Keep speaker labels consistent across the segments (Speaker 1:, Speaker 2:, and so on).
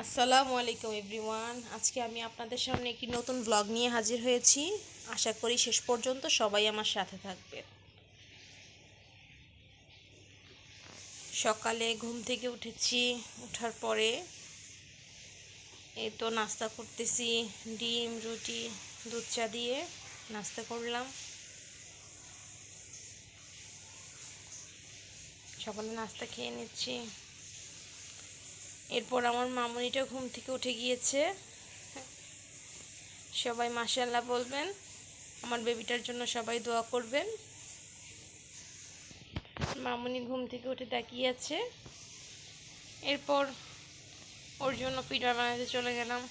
Speaker 1: আসসালামু আলাইকুম এভরিওয়ান। আজকে আমি আপনাদের সামনে একটি নতুন ব্লগ নিয়ে হাজির হয়েছি। আশা করি শেষ পর্যন্ত সবাই আমার সাথে থাকবে। সকালে ঘুম থেকে উঠেছি, ওঠার পরে এই তো নাস্তা করতেছি। ডিম, রুটি, দুধ চা দিয়ে নাস্তা করলাম। সকালে নাস্তা খেয়ে নিচ্ছি। এরপর আমার মামুনিটা ঘুম থেকে উঠে গিয়েছে। সবাই মাশাআল্লাহ বলবেন, আমার বেবিটার জন্য সবাই দোয়া করবেন। মামুনি ঘুম থেকে উঠে তাকিয়ে আছে। এরপর ওর জন্য পিঠা বানাতে চলে গেলাম।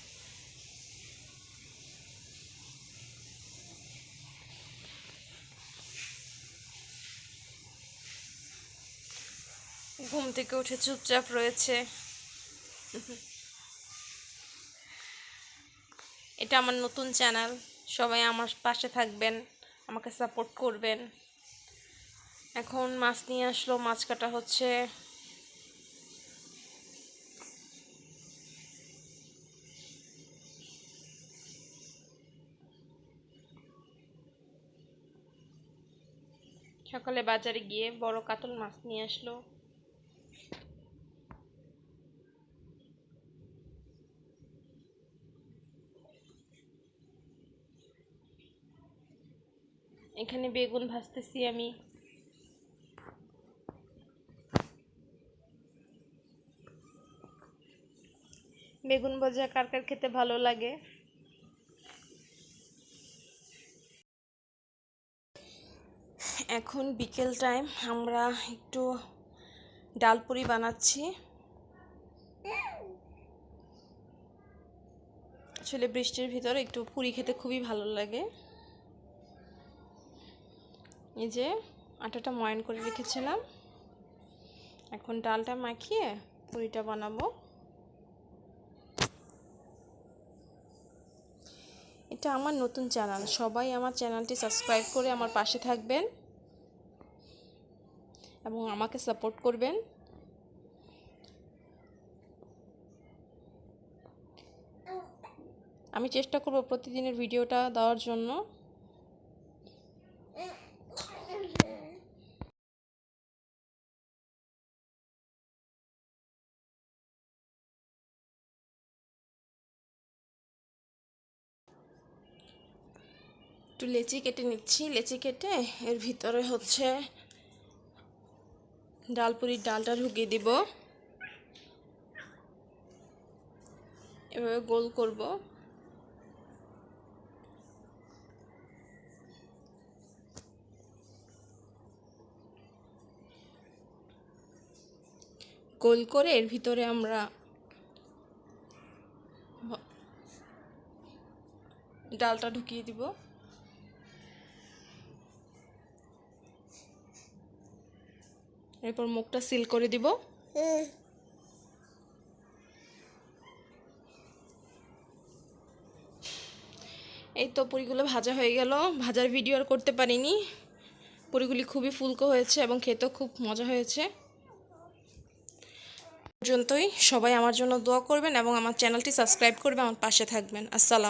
Speaker 1: ঘুম থেকে উঠে চুপচাপ রয়েছে। এটা আমার নতুন চ্যানেল, সবাই আমার পাশে থাকবেন, আমাকে সাপোর্ট করবেন। এখন মাছ নিয়ে আসলো, মাছ কাটা হচ্ছে। সকালে বাজারে গিয়ে বড় কাতল মাছ নিয়ে আসলো। এখানে বেগুন ভাজতেছি আমি। বেগুন ভাজা কার কার খেতে ভালো লাগে? এখন বিকেল টাইম, আমরা একটু ডালপুরি বানাচ্ছি। আসলে বৃষ্টির ভিতরে একটু পুরি খেতে খুবই ভালো লাগে। এই যে আটাটা ময়ান করে রেখেছিলাম, এখন ডালটা মাখিয়ে পুরিটা বানাবো। এটা আমার নতুন চ্যানেল, সবাই আমার চ্যানেলটি সাবস্ক্রাইব করে আমার পাশে থাকবেন এবং আমাকে সাপোর্ট করবেন। আমি চেষ্টা করব প্রতিদিনের ভিডিওটা দেওয়ার জন্য। একটু লেচি কেটে নিচ্ছি। লেচি কেটে এর ভিতরে হচ্ছে ডালপুরির ডালটা ঢুকিয়ে দিব। এভাবে গোল করব। গোল করে এর ভিতরে আমরা ডালটা ঢুকিয়ে দিব। এরপর মুখটা সিল করে দিব। এই তো পুরিগুলো ভাজা হয়ে গেল। ভাজার ভিডিও আর করতে পারিনি। পুরিগুলি খুবই ফুলকো হয়েছে এবং খেতেও খুব মজা হয়েছে। পর্যন্তই, সবাই আমার জন্য দোয়া করবেন এবং আমার চ্যানেলটি সাবস্ক্রাইব করবেন, আমার পাশে থাকবেন। আসসালাম।